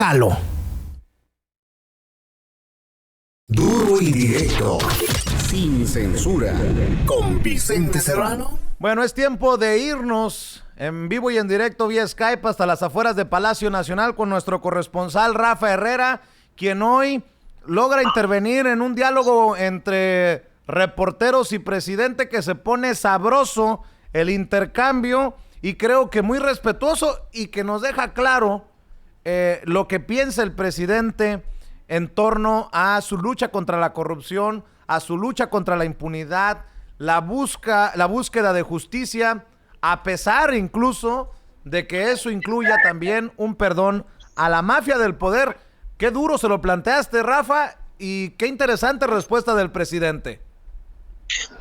Calo. Duro y directo. Sin censura. Con Vicente Serrano. Bueno, es tiempo de irnos en vivo y en directo vía Skype hasta las afueras de Palacio Nacional con nuestro corresponsal Rafa Herrera, quien hoy logra intervenir en un diálogo entre reporteros y presidente que se pone sabroso el intercambio y creo que muy respetuoso y que nos deja claro lo que piensa el presidente en torno a su lucha contra la corrupción, a su lucha contra la impunidad, la búsqueda de justicia, a pesar incluso de que eso incluya también un perdón a la mafia del poder. Qué duro se lo planteaste, Rafa, y qué interesante respuesta del presidente.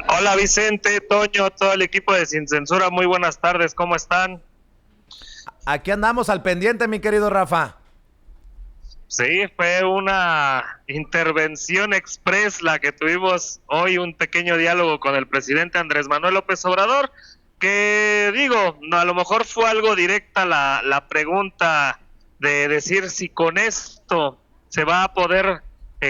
Hola Vicente, Toño, todo el equipo de Sin Censura, muy buenas tardes, ¿cómo están? Aquí andamos al pendiente, mi querido Rafa. Sí, fue una intervención express la que tuvimos hoy, un pequeño diálogo con el presidente Andrés Manuel López Obrador, que digo, a lo mejor fue algo directa la pregunta de decir si con esto se va a poder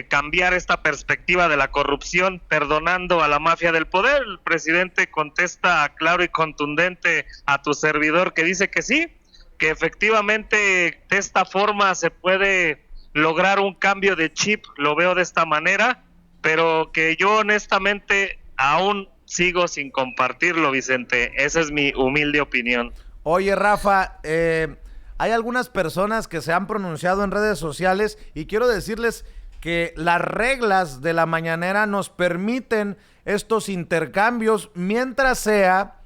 cambiar esta perspectiva de la corrupción perdonando a la mafia del poder. El presidente contesta claro y contundente a tu servidor que dice que sí, que efectivamente de esta forma se puede lograr un cambio de chip, lo veo de esta manera, pero que yo honestamente aún sigo sin compartirlo, Vicente. Esa es mi humilde opinión. Oye, Rafa, hay algunas personas que se han pronunciado en redes sociales y quiero decirles que las reglas de la mañanera nos permiten estos intercambios mientras sea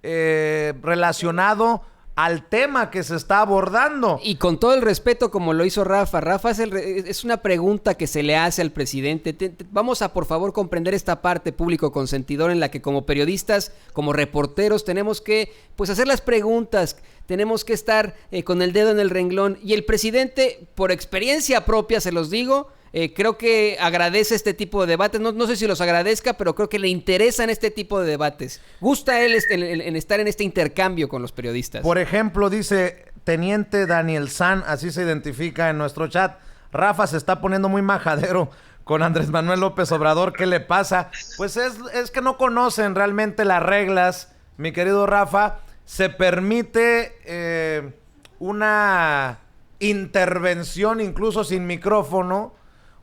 relacionado al tema que se está abordando. Y con todo el respeto como lo hizo Rafa. Rafa es una pregunta que se le hace al presidente. Vamos a por favor comprender esta parte público consentidor en la que como periodistas, como reporteros tenemos que pues hacer las preguntas, tenemos que estar con el dedo en el renglón y el presidente por experiencia propia se los digo, creo que agradece este tipo de debates, no sé si los agradezca, pero creo que le interesan este tipo de debates. Gusta él en estar en este intercambio con los periodistas. Por ejemplo, dice Teniente Daniel San, así se identifica en nuestro chat, Rafa se está poniendo muy majadero con Andrés Manuel López Obrador, ¿qué le pasa? Pues es que no conocen realmente las reglas, mi querido Rafa. Se permite una intervención incluso sin micrófono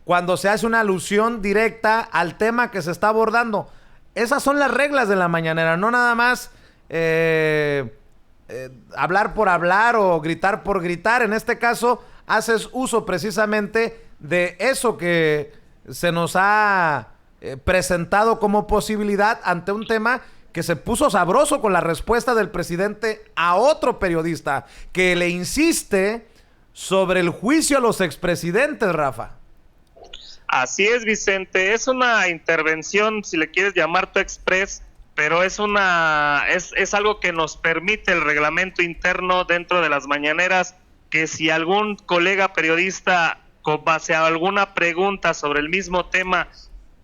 cuando se hace una alusión directa al tema que se está abordando. Esas son las reglas de la mañanera, no nada más hablar por hablar o gritar por gritar. En este caso, haces uso precisamente de eso que se nos ha presentado como posibilidad ante un tema que se puso sabroso con la respuesta del presidente a otro periodista que le insiste sobre el juicio a los expresidentes, Rafa. Así es, Vicente, es una intervención, si le quieres llamar tu express, pero es algo que nos permite el reglamento interno dentro de las mañaneras, que si algún colega periodista con base a alguna pregunta sobre el mismo tema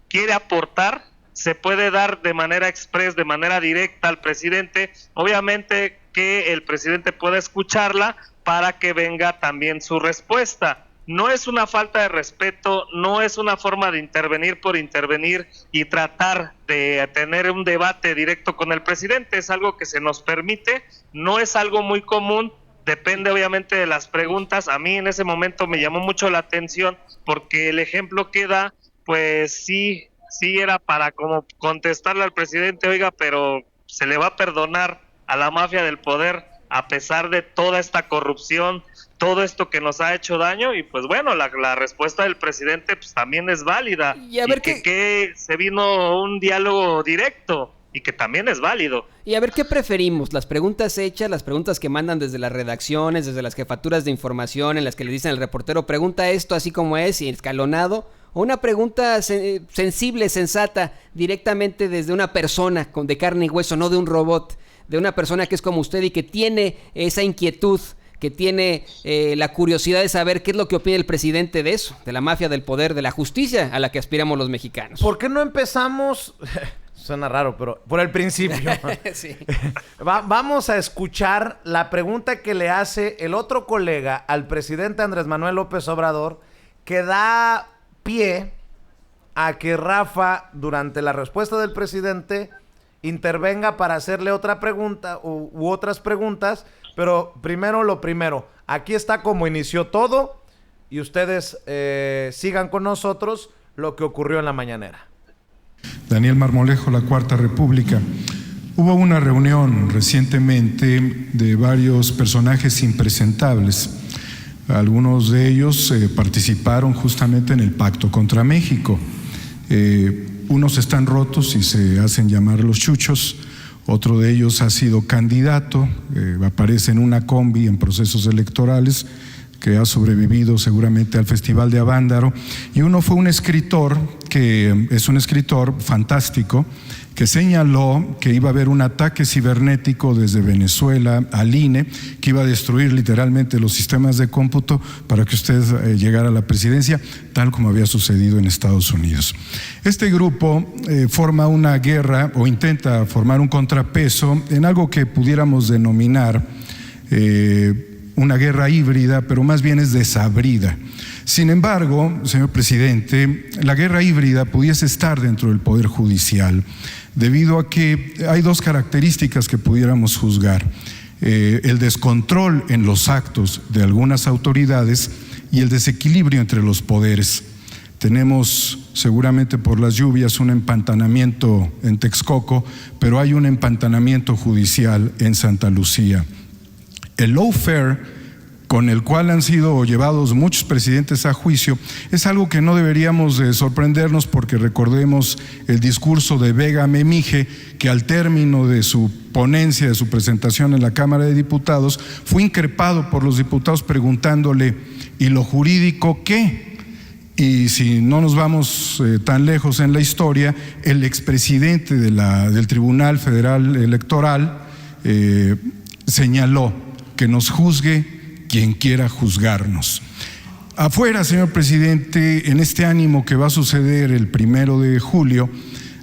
quiere aportar, se puede dar de manera express, de manera directa al presidente, obviamente que el presidente pueda escucharla para que venga también su respuesta. No es una falta de respeto, no es una forma de intervenir por intervenir y tratar de tener un debate directo con el presidente, es algo que se nos permite, no es algo muy común, depende obviamente de las preguntas. A mí en ese momento me llamó mucho la atención porque el ejemplo que da, pues sí era para como contestarle al presidente, oiga, pero se le va a perdonar a la mafia del poder a pesar de toda esta corrupción, todo esto que nos ha hecho daño. Y pues bueno, la respuesta del presidente pues también es válida, y a ver que se vino un diálogo directo y que también es válido. Y a ver, ¿qué preferimos? Las preguntas hechas, las preguntas que mandan desde las redacciones, desde las jefaturas de información, en las que le dicen al reportero, pregunta esto así como es y escalonado, o una pregunta sensible, sensata, directamente desde una persona de carne y hueso, no de un robot, de una persona que es como usted y que tiene esa inquietud, que tiene la curiosidad de saber qué es lo que opina el presidente de eso, de la mafia del poder, de la justicia a la que aspiramos los mexicanos. ¿Por qué no empezamos, Suena raro, pero por el principio. Sí. Vamos a escuchar la pregunta que le hace el otro colega al presidente Andrés Manuel López Obrador, que da pie a que Rafa, durante la respuesta del presidente, intervenga para hacerle otra pregunta u otras preguntas. Pero primero lo primero. Aquí está cómo inició todo y ustedes sigan con nosotros lo que ocurrió en la mañanera. Daniel Marmolejo, La Cuarta República. Hubo una reunión recientemente de varios personajes impresentables. Algunos de ellos participaron justamente en el pacto contra México. Unos están rotos y se hacen llamar los chuchos. Otro de ellos ha sido candidato, aparece en una combi en procesos electorales, que ha sobrevivido seguramente al Festival de Avándaro, y uno fue un escritor, que es un escritor fantástico, que señaló que iba a haber un ataque cibernético desde Venezuela al INE, que iba a destruir literalmente los sistemas de cómputo para que usted llegara a la presidencia, tal como había sucedido en Estados Unidos. Este grupo forma una guerra o intenta formar un contrapeso en algo que pudiéramos denominar una guerra híbrida, pero más bien es desabrida. Sin embargo, señor presidente, la guerra híbrida pudiese estar dentro del Poder Judicial, debido a que hay dos características que pudiéramos juzgar: el descontrol en los actos de algunas autoridades y el desequilibrio entre los poderes. Tenemos seguramente por las lluvias un empantanamiento en Texcoco, pero hay un empantanamiento judicial en Santa Lucía. El lawfare con el cual han sido llevados muchos presidentes a juicio es algo que no deberíamos de sorprendernos, porque recordemos el discurso de Vega Memije, que al término de su ponencia, de su presentación en la Cámara de Diputados, fue increpado por los diputados preguntándole: ¿y lo jurídico qué? Y si no nos vamos tan lejos en la historia, el expresidente del Tribunal Federal Electoral señaló que nos juzgue quien quiera juzgarnos. Afuera, señor presidente, en este ánimo que va a suceder el 1 de julio,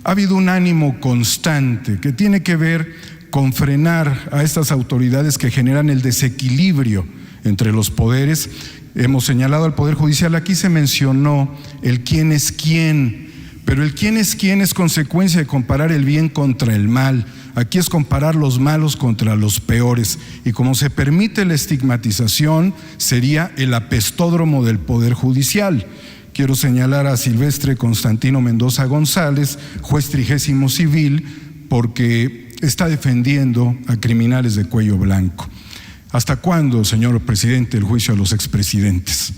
ha habido un ánimo constante que tiene que ver con frenar a estas autoridades que generan el desequilibrio entre los poderes. Hemos señalado al Poder Judicial, aquí se mencionó el quién es quién, pero el quién es quién es consecuencia de comparar el bien contra el mal. Aquí es comparar los malos contra los peores, y como se permite la estigmatización, sería el apestódromo del Poder Judicial. Quiero señalar a Silvestre Constantino Mendoza González, juez 30º civil, porque está defendiendo a criminales de cuello blanco. ¿Hasta cuándo, señor presidente, el juicio a los expresidentes?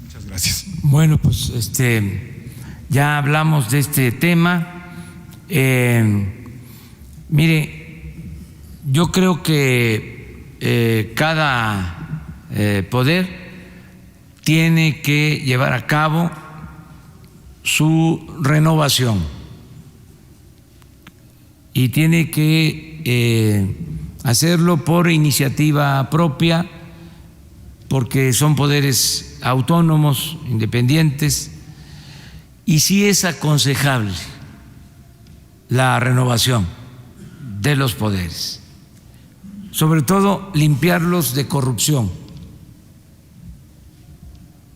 Muchas gracias. Bueno, pues ya hablamos de este tema. Mire, yo creo que cada poder tiene que llevar a cabo su renovación y tiene que hacerlo por iniciativa propia, porque son poderes autónomos, independientes, y sí es aconsejable la renovación de los poderes, sobre todo limpiarlos de corrupción,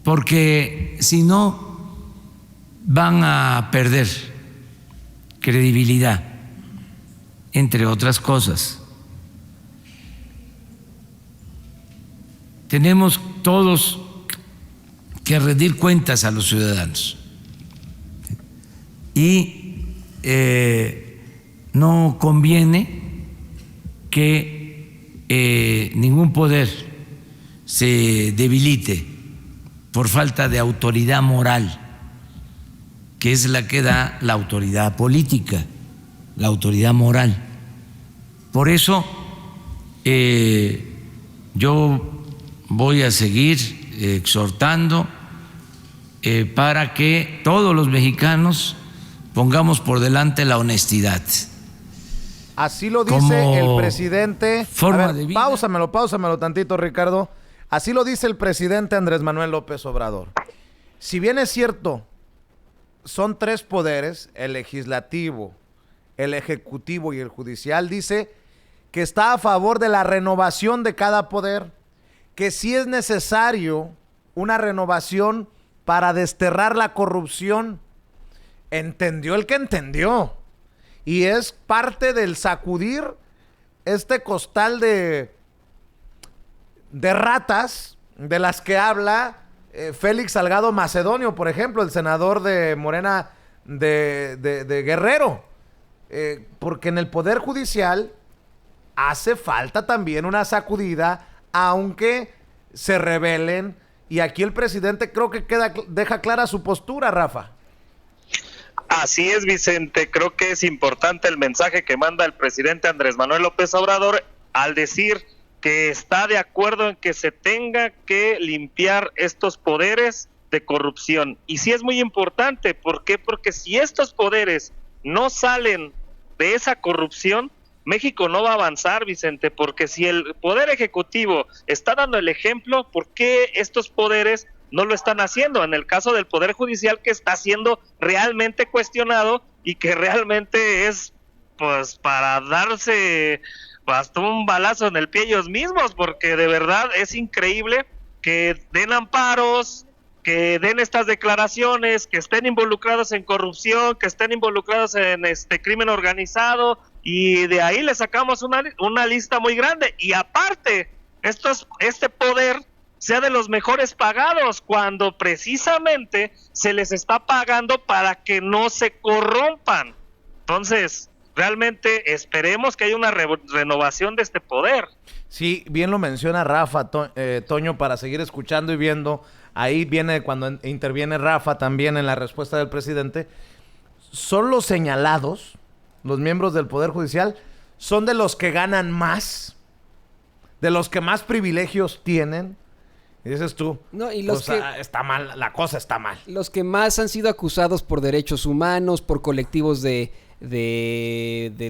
porque si no van a perder credibilidad, entre otras cosas. Tenemos todos que rendir cuentas a los ciudadanos y no conviene que ningún poder se debilite por falta de autoridad moral, que es la que da la autoridad política, la autoridad moral. Por eso yo voy a seguir exhortando para que todos los mexicanos pongamos por delante la honestidad. Así lo dice el presidente. Forma A ver, de vida. Páusamelo tantito, Ricardo. Así lo dice el presidente Andrés Manuel López Obrador. Si bien es cierto, son tres poderes: el legislativo, el ejecutivo y el judicial, dice que está a favor de la renovación de cada poder, que sí es necesario una renovación para desterrar la corrupción. Entendió el que entendió. Y es parte del sacudir este costal de ratas de las que habla Félix Salgado Macedonio, por ejemplo, el senador de Morena de Guerrero. Porque en el Poder Judicial hace falta también una sacudida, aunque se rebelen. Y aquí el presidente creo que deja clara su postura, Rafa. Así es, Vicente. Creo que es importante el mensaje que manda el presidente Andrés Manuel López Obrador al decir que está de acuerdo en que se tenga que limpiar estos poderes de corrupción. Y sí es muy importante. ¿Por qué? Porque si estos poderes no salen de esa corrupción, México no va a avanzar, Vicente, porque si el Poder Ejecutivo está dando el ejemplo, ¿por qué estos poderes no lo están haciendo? En el caso del Poder Judicial, que está siendo realmente cuestionado y que realmente es pues para darse hasta un balazo en el pie ellos mismos, porque de verdad es increíble que den amparos, que den estas declaraciones, que estén involucrados en corrupción, que estén involucrados en crimen organizado, y de ahí le sacamos una lista muy grande. Y aparte, este poder sea de los mejores pagados, cuando precisamente se les está pagando para que no se corrompan. Entonces, realmente esperemos que haya una renovación de este poder. Sí, bien lo menciona Rafa, Toño, para seguir escuchando y viendo. Ahí viene cuando interviene Rafa también en la respuesta del presidente. Son los señalados, los miembros del Poder Judicial, son de los que ganan más, de los que más privilegios tienen. Y dices tú, no, y los que está mal, la cosa está mal. Los que más han sido acusados por derechos humanos, por colectivos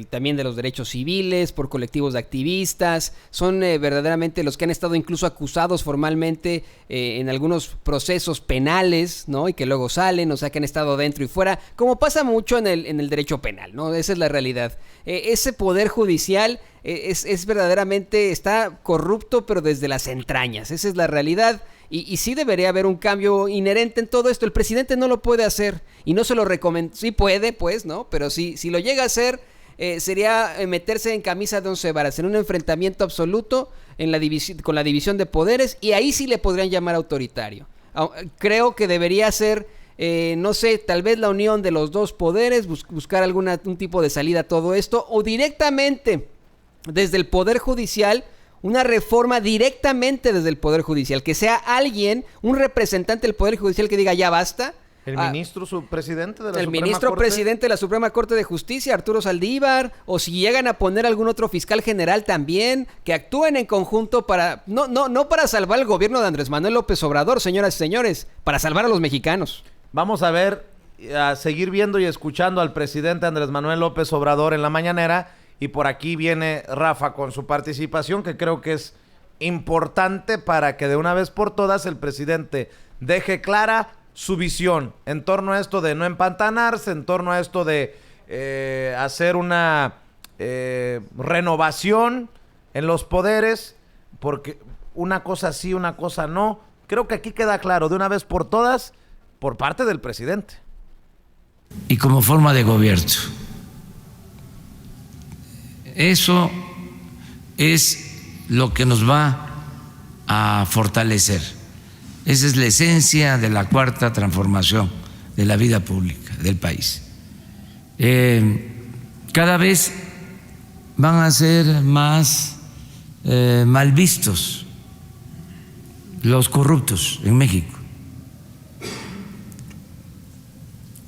también de los derechos civiles, por colectivos de activistas, son verdaderamente los que han estado incluso acusados formalmente en algunos procesos penales, ¿no? Y que luego salen, o sea, que han estado dentro y fuera, como pasa mucho en el derecho penal, ¿no? Esa es la realidad. Ese poder judicial es verdaderamente, está corrupto, pero desde las entrañas, esa es la realidad. Y sí debería haber un cambio inherente en todo esto. El presidente no lo puede hacer y no se lo recomiendo. Sí puede, pues, ¿no? Pero si lo llega a hacer, sería meterse en camisa de 11 varas, en un enfrentamiento absoluto con la división de poderes, y ahí sí le podrían llamar autoritario. Creo que debería ser, no sé, tal vez la unión de los dos poderes, buscar un tipo de salida a todo esto, o directamente desde el Poder Judicial, una reforma directamente desde el Poder Judicial, que sea alguien, un representante del Poder Judicial que diga ya basta. El ministro presidente de la el Suprema ministro Corte. Presidente de la Suprema Corte de Justicia, Arturo Saldívar, o si llegan a poner algún otro fiscal general también, que actúen en conjunto para, no para salvar el gobierno de Andrés Manuel López Obrador, señoras y señores, para salvar a los mexicanos. Vamos a seguir viendo y escuchando al presidente Andrés Manuel López Obrador en la mañanera. Y por aquí viene Rafa con su participación, que creo que es importante para que de una vez por todas el presidente deje clara su visión en torno a esto de no empantanarse, en torno a esto de hacer una renovación en los poderes, porque una cosa sí, una cosa no. Creo que aquí queda claro de una vez por todas por parte del presidente. Y como forma de gobierno. Eso es lo que nos va a fortalecer. Esa es la esencia de la cuarta transformación de la vida pública del país. Cada vez van a ser más mal vistos los corruptos en México.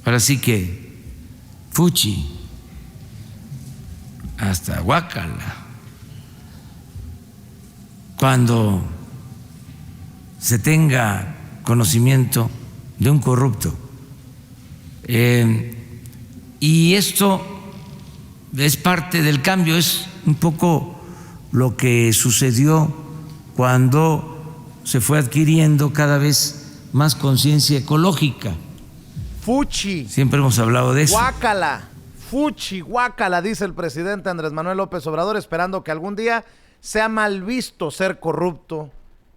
Ahora sí que fuchi, hasta guácala, cuando se tenga conocimiento de un corrupto. Y esto es parte del cambio, es un poco lo que sucedió cuando se fue adquiriendo cada vez más conciencia ecológica. Fuchi. Siempre hemos hablado de eso. Guácala. Fuchihuacala, dice el presidente Andrés Manuel López Obrador, esperando que algún día sea mal visto ser corrupto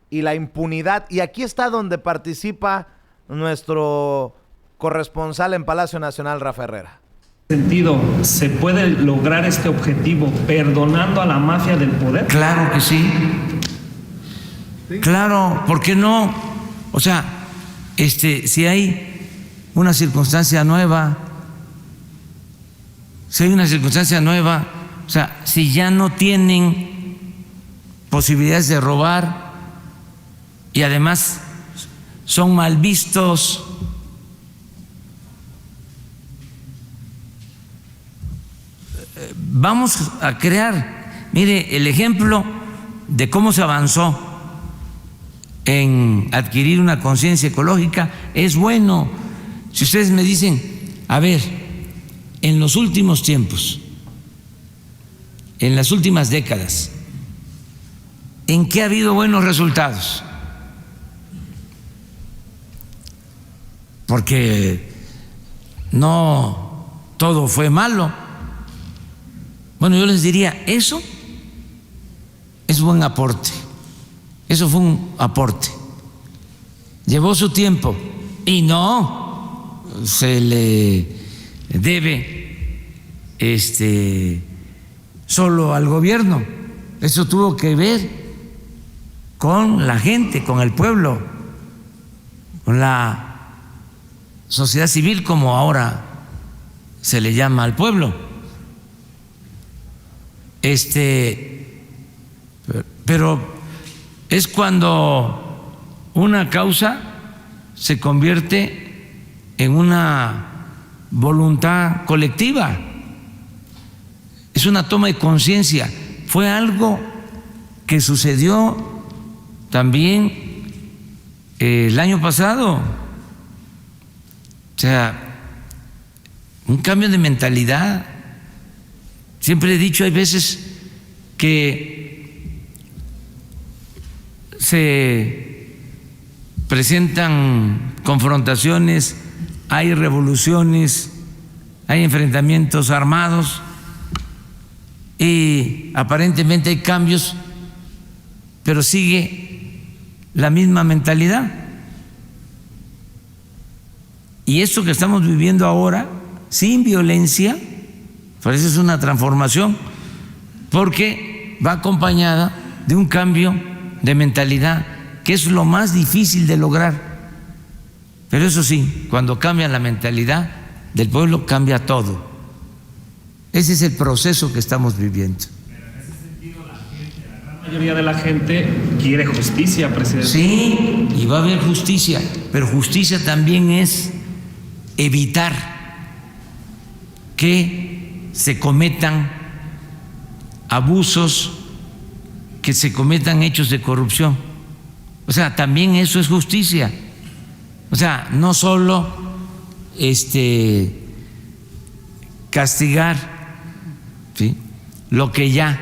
y la impunidad. Y aquí está donde participa nuestro corresponsal en Palacio Nacional, Rafa Herrera. Sentido, ¿se puede lograr este objetivo perdonando a la mafia del poder? Claro que sí. Claro, ¿por qué no? O sea, si hay una circunstancia nueva, o sea, si ya no tienen posibilidades de robar y además son mal vistos, vamos a crear, mire, el ejemplo de cómo se avanzó en adquirir una conciencia ecológica es bueno. Si ustedes me dicen, a ver, en los últimos tiempos, en las últimas décadas, ¿en qué ha habido buenos resultados? Porque no todo fue malo. Bueno, yo les diría, eso es buen aporte. Eso fue un aporte. Llevó su tiempo y no se le debe solo al gobierno. Eso tuvo que ver con la gente, con el pueblo, con la sociedad civil, como ahora se le llama al pueblo. Pero es cuando una causa se convierte en una voluntad colectiva, es una toma de conciencia. Fue algo que sucedió también el año pasado, o sea, un cambio de mentalidad. Siempre he dicho, hay veces que se presentan confrontaciones, hay revoluciones, hay enfrentamientos armados y aparentemente hay cambios, pero sigue la misma mentalidad. Y esto que estamos viviendo ahora, sin violencia, parece es una transformación, porque va acompañada de un cambio de mentalidad, que es lo más difícil de lograr. Pero eso sí, cuando cambia la mentalidad del pueblo, cambia todo. Ese es el proceso que estamos viviendo. Pero en ese sentido, la gran mayoría de la gente quiere justicia, presidente. Sí, y va a haber justicia, pero justicia también es evitar que se cometan abusos, que se cometan hechos de corrupción. O sea, también eso es justicia. O sea, no solo castigar, ¿sí?, lo que ya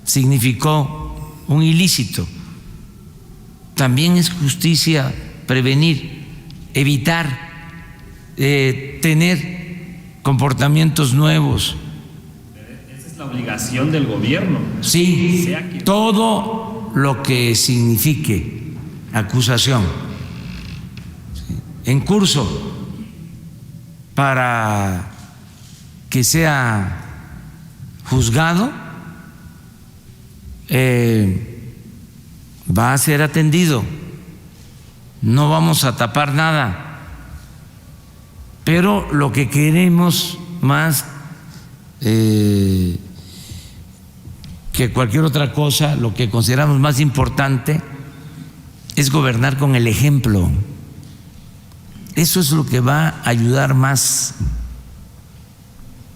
significó un ilícito. También es justicia prevenir, evitar tener comportamientos nuevos. Esa es la obligación del gobierno. Sí, todo lo que signifique acusación, ¿sí?, en curso, para que sea juzgado, va a ser atendido. No vamos a tapar nada, pero lo que queremos más que cualquier otra cosa, lo que consideramos más importante es gobernar con el ejemplo. Eso es lo que va a ayudar más.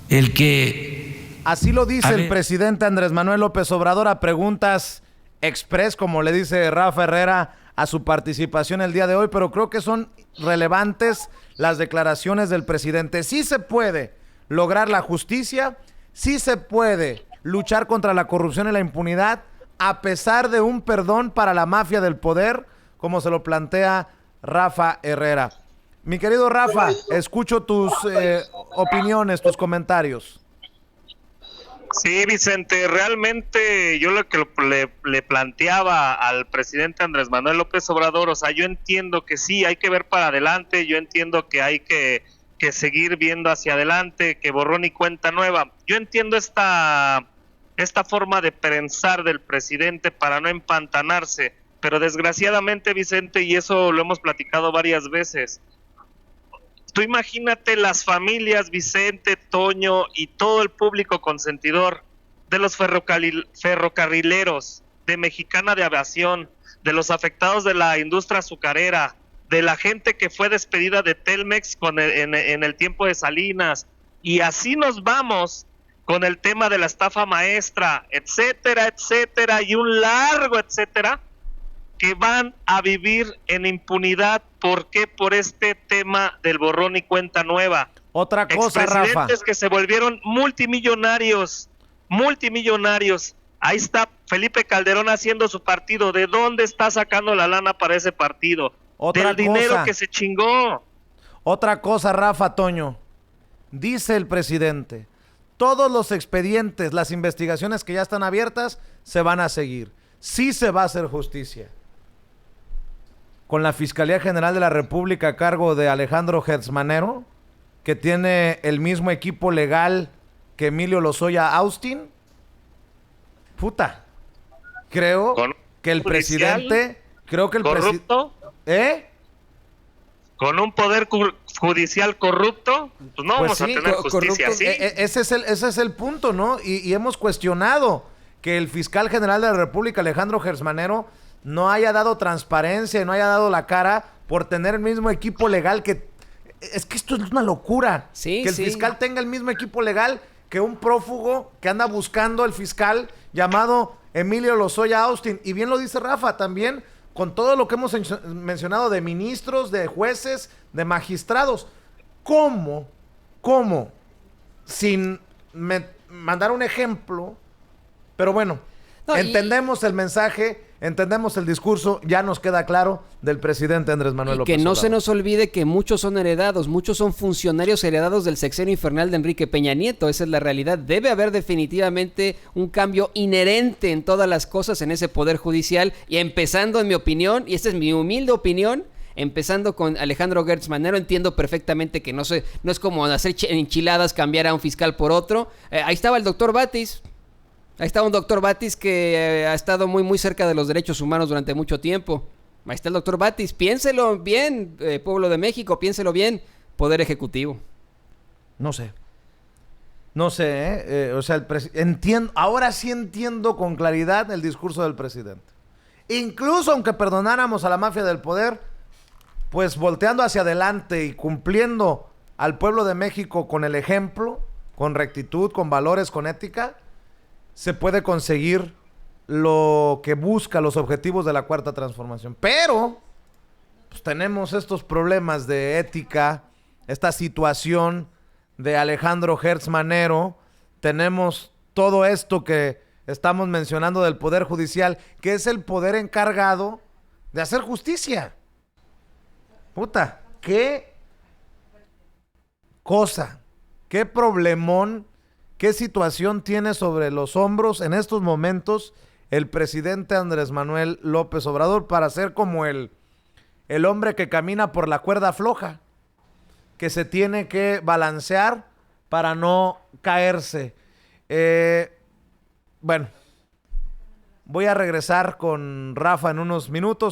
El que... Así lo dice el presidente Andrés Manuel López Obrador a preguntas express, como le dice Rafa Herrera a su participación el día de hoy, pero creo que son relevantes las declaraciones del presidente. Sí se puede lograr la justicia, sí se puede luchar contra la corrupción y la impunidad, a pesar de un perdón para la mafia del poder, como se lo plantea Rafa Herrera. Mi querido Rafa, escucho tus opiniones, tus comentarios. Sí, Vicente, realmente yo lo que le planteaba al presidente Andrés Manuel López Obrador, o sea, yo entiendo que sí, hay que ver para adelante, yo entiendo que hay que seguir viendo hacia adelante, que borrón y cuenta nueva. Yo entiendo esta forma de pensar del presidente para no empantanarse, pero desgraciadamente, Vicente, y eso lo hemos platicado varias veces, tú imagínate las familias, Vicente, Toño y todo el público consentidor de los ferrocarrileros, de Mexicana de Aviación, de los afectados de la industria azucarera, de la gente que fue despedida de Telmex en el tiempo de Salinas, y así nos vamos con el tema de la estafa maestra, etcétera, etcétera, y un largo etcétera, que van a vivir en impunidad. ¿Por qué? Por este tema del borrón y cuenta nueva. Otra cosa, Rafa. Expresidentes que se volvieron multimillonarios. Ahí está Felipe Calderón haciendo su partido. ¿De dónde está sacando la lana para ese partido? Del dinero que se chingó. Otra cosa, Rafa, Toño. Dice el presidente, todos los expedientes, las investigaciones que ya están abiertas, se van a seguir. Sí se va a hacer justicia. Con la Fiscalía General de la República a cargo de Alejandro Gertz Manero, que tiene el mismo equipo legal que Emilio Lozoya Austin. Puta. Creo que el presidente... ¿Corrupto? ¿Con un poder judicial corrupto? Pues no vamos a tener justicia así. Ese es el punto, ¿no? Y hemos cuestionado que el fiscal general de la República, Alejandro Gertz Manero, no haya dado transparencia y no haya dado la cara por tener el mismo equipo legal que... Es que esto es una locura. Sí, que el fiscal tenga el mismo equipo legal que un prófugo que anda buscando el fiscal llamado Emilio Lozoya Austin. Y bien lo dice Rafa también, con todo lo que hemos mencionado de ministros, de jueces, de magistrados. ¿Cómo? Sin mandar un ejemplo, pero bueno, entendemos el mensaje, entendemos el discurso, ya nos queda claro del presidente Andrés Manuel López Obrador. Que no se nos olvide que muchos son heredados, muchos son funcionarios heredados del sexenio infernal de Enrique Peña Nieto, esa es la realidad. Debe haber definitivamente un cambio inherente en todas las cosas en ese poder judicial, y empezando, en mi opinión, y esta es mi humilde opinión, empezando con Alejandro Gertz Manero. Entiendo perfectamente que no es como hacer enchiladas, cambiar a un fiscal por otro. Ahí estaba el doctor Batis. Ahí está un doctor Batis que ha estado muy, muy cerca de los derechos humanos durante mucho tiempo. Ahí está el doctor Batis. Piénselo bien, pueblo de México, piénselo bien, Poder Ejecutivo. No sé, o sea, entiendo, ahora sí entiendo con claridad el discurso del presidente. Incluso aunque perdonáramos a la mafia del poder, pues volteando hacia adelante y cumpliendo al pueblo de México con el ejemplo, con rectitud, con valores, con ética, se puede conseguir lo que busca, los objetivos de la Cuarta Transformación. Pero pues tenemos estos problemas de ética, esta situación de Alejandro Gertz Manero, tenemos todo esto que estamos mencionando del Poder Judicial, que es el poder encargado de hacer justicia. Puta, qué cosa, qué problemón, qué situación tiene sobre los hombros en estos momentos el presidente Andrés Manuel López Obrador para ser como el hombre que camina por la cuerda floja, que se tiene que balancear para no caerse. Bueno, voy a regresar con Rafa en unos minutos.